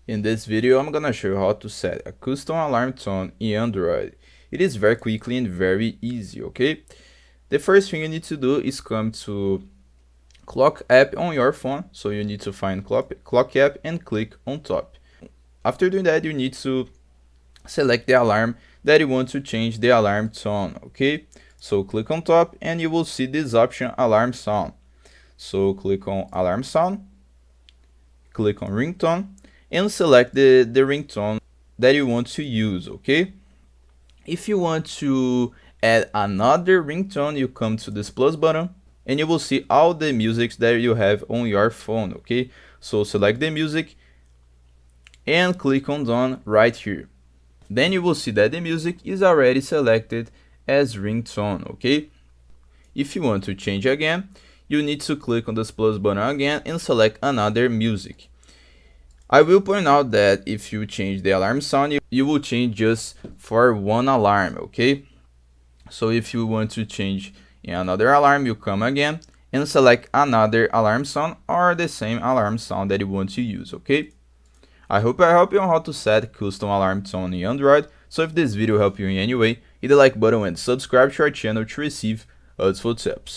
In this video, I'm gonna show you how to set a custom alarm tone in Android. It is very quickly and very easy, okay? The first thing you need to do is come to Clock app on your phone. So you need to find Clock app and click on top. After doing that, you need to select the alarm that you want to change the alarm tone, okay? So click on top and you will see this option, alarm sound. So click on alarm sound, click on ringtone, and select the ringtone that you want to use, okay? If you want to add another ringtone, you come to this plus button and you will see all the music that you have on your phone, okay? So select the music and click on done right here. Then you will see that the music is already selected as ringtone, okay? If you want to change again, you need to click on this plus button again and select another music. I will point out that if you change the alarm sound, you will change just for one alarm, okay? So if you want to change in another alarm, you come again and select another alarm sound or the same alarm sound that you want to use, okay? I hope I helped you on how to set custom alarm tone in Android. So if this video helped you in any way, hit the like button and subscribe to our channel to receive useful tips.